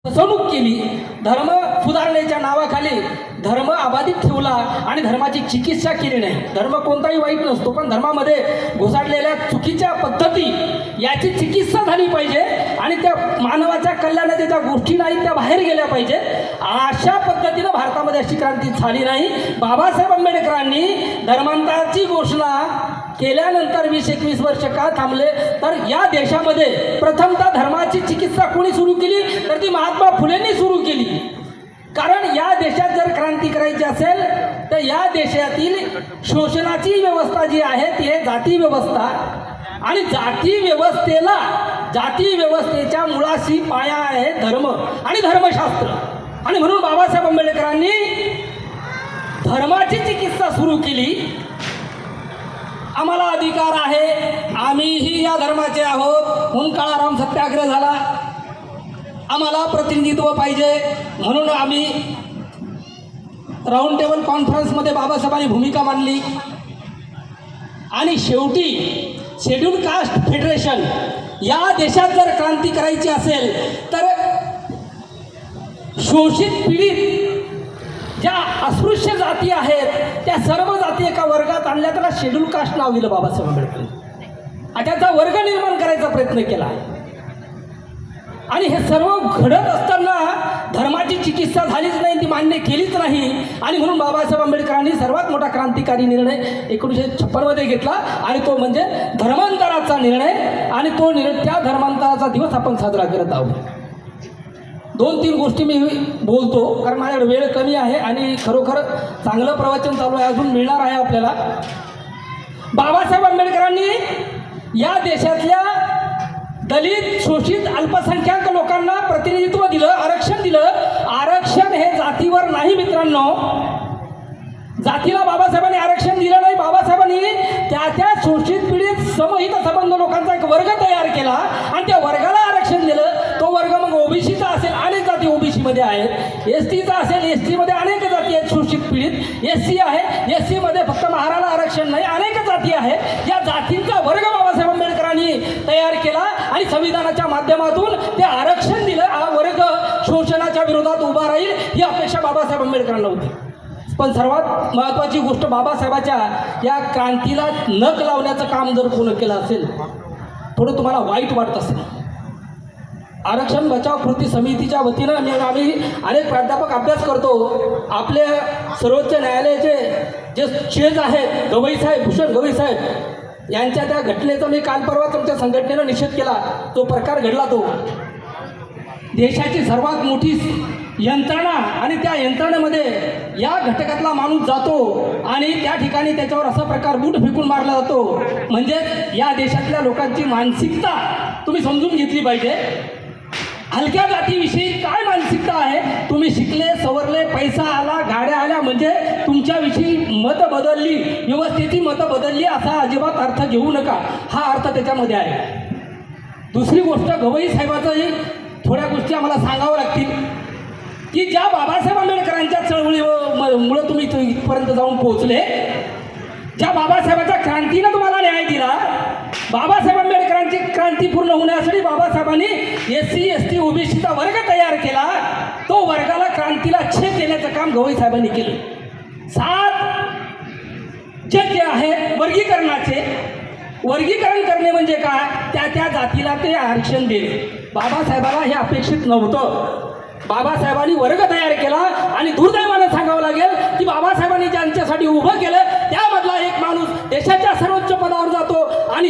फसवणूक केली, धर्म सुधारण्याच्या नावाखाली धर्म अबाधित ठेवला आणि धर्माची चिकित्सा केली नाही. धर्म कोणताही वाईट नसतो, पण धर्मामध्ये घुसडलेल्या चुकीच्या पद्धती याची चिकित्सा झाली पाहिजे आणि त्या मानवाच्या कल्याणाच्या ज्या गोष्टी नाहीत त्या बाहेर गेल्या पाहिजे. अशा पद्धतीनं भारतामध्ये अशी क्रांती झाली नाही. बाबासाहेब आंबेडकरांनी धर्मांतराची घोषणा केल्यानंतर 20-21 वर्ष का थांबले, तर या देशामध्ये प्रथमतः धर्माची चिकित्सा कोणी सुरू केली, तर ती महात्मा फुलेंनी सुरू केली. कारण या देशात जर क्रांती करायची असेल तर या देशातील शोषणाची व्यवस्था जी आहे ती आहे जाती व्यवस्था, आणि जाती व्यवस्थेच्या मुळाशी पाया आहे धर्म आणि धर्मशास्त्र. आणि म्हणून बाबासाहेब आंबेडकरांनी धर्माची चिकित्सा सुरू केली. आम्हाला अधिकार आहे, आम्हीही या धर्माचे आहोत म्हणून काळाराम सत्याग्रह झाला. आम्हाला प्रतिनिधित्व पाहिजे म्हणून आम्ही राऊंड टेबल कॉन्फरन्समध्ये बाबासाहेबांनी भूमिका मांडली. आणि शेवटी शेड्यूल कास्ट फेडरेशन, या देशात जर क्रांती करायची असेल तर शोषित पीडित ज्या अस्पृश्य जाती आहेत त्या सर्व जाती एका वर्गात आणल्या, त्याला शेड्यूल कास्ट नाव दिलं बाबासाहेब आंबेडकरांनी. त्याचा वर्ग निर्माण करायचा प्रयत्न केला. आणि हे सर्व घडत असताना धर्माची चिकित्सा झालीच नाही, ती मान्य केलीच नाही. आणि म्हणून बाबासाहेब आंबेडकरांनी सर्वात मोठा क्रांतिकारी निर्णय 1956 घेतला आणि तो म्हणजे धर्मांतराचा निर्णय. आणि तो त्या धर्मांतराचा दिवस आपण साजरा करत आहोत. 2-3 गोष्टी मी बोलतो कारण माझ्याकडे वेळ कमी आहे आणि खरोखर चांगलं प्रवचन चालू आहे, अजून मिळणार आहे आपल्याला. बाबासाहेब आंबेडकरांनी या देशातल्या दलित शोषित अल्पसंख्याक लोकांना प्रतिनिधित्व दिलं, आरक्षण दिलं. आरक्षण हे जातीवर नाही मित्रांनो, जातीला बाबासाहेबांनी आरक्षण दिलं नाही. बाबासाहेबांनी त्या शोषित पीडित समहित संबंध लोकांचा एक वर्ग तयार केला आणि त्या वर्गाला आरक्षण दिलं. तो वर्ग मग ओबीसीचा असेल, अनेक जाती ओबीसीमध्ये आहेत. एसटीचा असेल, एसटीमध्ये अनेक जाती आहेत शोषित पीडित. एससी आहे, एससीमध्ये फक्त महाराला आरक्षण नाही, अनेक जाती आहेत. या जातींचा वर्ग बाबासाहेब आंबेडकरांनी तयार केला आणि संविधानाच्या माध्यमातून ते आरक्षण दिलं. हा वर्ग शोषणाच्या विरोधात उभा राहील ही अपेक्षा बाबासाहेब आंबेडकरांना होती. पण सर्वात महत्त्वाची गोष्ट, बाबासाहेबाच्या या क्रांतीला नख लावण्याचं काम जर कोण केलं असेल, थोडं तुम्हाला वाईट वाटत असेल. आरक्षण बचाव कृती समितीच्या वतीनं आम्ही अनेक प्राध्यापक अभ्यास करतो. आपले सर्वोच्च न्यायालयाचे जे जज आहेत गवई साहेब, भूषण गवई साहेब यांच्या त्या घटनेचा मी काल परवा तुमच्या संघटनेनं निषेध केला. तो प्रकार घडला, तो देशाची सर्वात मोठी यंत्रणा आणि त्या यंत्रणेमध्ये या घटकातला माणूस जातो आणि त्या ठिकाणी त्याच्यावर असा प्रकार बूट फेकून मारला जातो. म्हणजे या देशातल्या लोकांची मानसिकता तुम्ही समजून घेतली पाहिजे. हलक्या जातीविषयी काय मानसिकता आहे, तुम्ही शिकले सवरले, पैसा आला, गाड्या आल्या म्हणजे तुमच्याविषयी मतं बदलली, व्यवस्थेची मतं बदलली असा अजिबात अर्थ घेऊ नका. हा अर्थ त्याच्यामध्ये आहे. दुसरी गोष्ट, गवई साहेबाचंही थोड्या गोष्टी आम्हाला सांगावं लागतील की ज्या बाबासाहेब आंबेडकरांच्या चळवळीमुळे तुम्ही इथपर्यंत जाऊन पोहोचले, ज्या बाबासाहेबांच्या क्रांतीनं तुम्हाला न्याय दिला, बाबासाहेब आंबेडकरांची क्रांती पूर्ण होण्यासाठी बाबासाहेबांनी एससी एसटी ओबीसीचा वर्ग तयार केला. तो वर्गाला क्रांतीला छेद देण्याचं काम गवई साहेबांनी केलं. 7 जज जे आहे वर्गीकरण करणे म्हणजे काय, त्या जातीला ते आरक्षण देणे. बाबासाहेबाला हे अपेक्षित नव्हतं. बाबासाहेबांनी वर्ग तयार केला आणि दुर्दैवानं सांगावं लागेल की बाबासाहेबांनी ज्यांच्यासाठी उभं केलं त्यामधला एक माणूस देशाच्या सर्वोच्च पदावर जातो आणि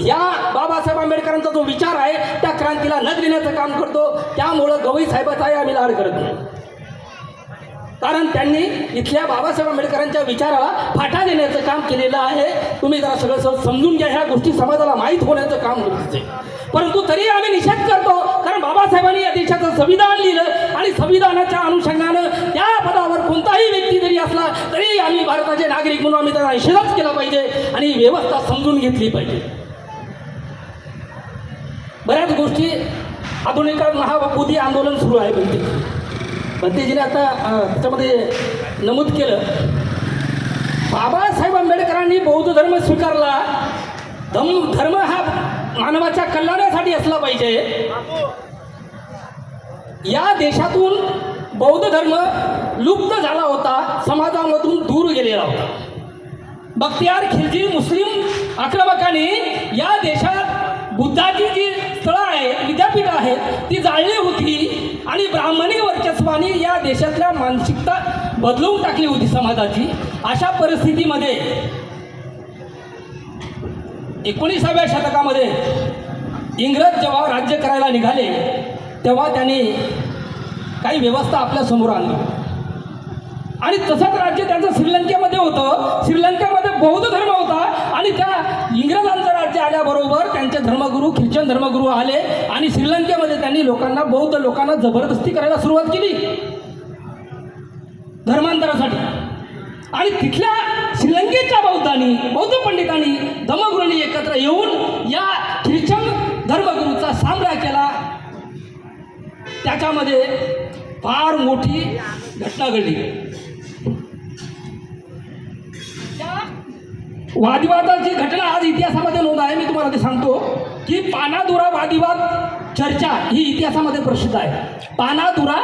या बाबासाहेब आंबेडकरांचा जो विचार आहे त्या क्रांतीला न देण्याचं काम करतो. त्यामुळं गवई साहेबाचाही आम्ही लाड करत नाही, कारण त्यांनी इथल्या बाबासाहेब आंबेडकरांच्या विचाराला फाटा देण्याचं काम केलेलं आहे. तुम्ही जरा सगळं समजून घ्या, ह्या गोष्टी समाजाला माहीत होण्याचं काम गरजेचं आहे. परंतु तरी आम्ही निषेध करतो, कारण बाबासाहेबांनी या देशाचं संविधान लिहिलं आणि संविधानाच्या अनुषंगानं त्या पदावर कोणताही व्यक्ती जरी असला तरी आम्ही भारताचे नागरिक म्हणून आम्ही त्याचा निषेधच केला पाहिजे आणि व्यवस्था समजून घेतली पाहिजे. बऱ्याच गोष्टी आधुनिक महाबोधी आंदोलन सुरू आहे. भंतेजीने आता त्याच्यामध्ये नमूद केलं, बाबासाहेब आंबेडकरांनी बौद्ध धर्म स्वीकारला. धर्म हा मानवाच्या कल्याणासाठी असला पाहिजे. या देशातून बौद्ध धर्म लुप्त झाला होता, समाजामधून दूर गेलेला होता. बख्तियार खिलजी मुस्लिम आक्रमकांनी या देशात बुद्धाची जी स्थळं आहेत, विद्यापीठं आहेत, ती जाळली होती आणि ब्राह्मणी वर्चस्वानी या देशातल्या मानसिकता बदलवून टाकली होती समाजाची. अशा परिस्थितीमध्ये 19व्या शतकामध्ये इंग्रज जेव्हा राज्य करायला निघाले तेव्हा त्यांनी काही व्यवस्था आपल्या समोर आणली आणि तसंच राज्य त्यांचं श्रीलंकेमध्ये होतं. श्रीलंकेमध्ये बौद्ध धर्म होता आणि त्या इंग्रजांचं राज्य आल्याबरोबर त्यांचे धर्मगुरू ख्रिश्चन धर्मगुरू आले आणि श्रीलंकेमध्ये त्यांनी बौद्ध लोकांना जबरदस्ती करायला सुरुवात केली धर्मांतरासाठी. आणि तिथल्या श्रीलंकेच्या बौद्ध पंडितांनी धर्मगुरूंनी एकत्र येऊन या ख्रिश्चन धर्मगुरूचा सामना केला. त्याच्यामध्ये फार मोठी घटना घडली. त्या वादविवादाची घटना आज इतिहासामध्ये नोंद आहे. मी तुम्हाला ते सांगतो की पानादुरा वादविवाद चर्चा ही इतिहासामध्ये प्रसिद्ध आहे. पानादुरा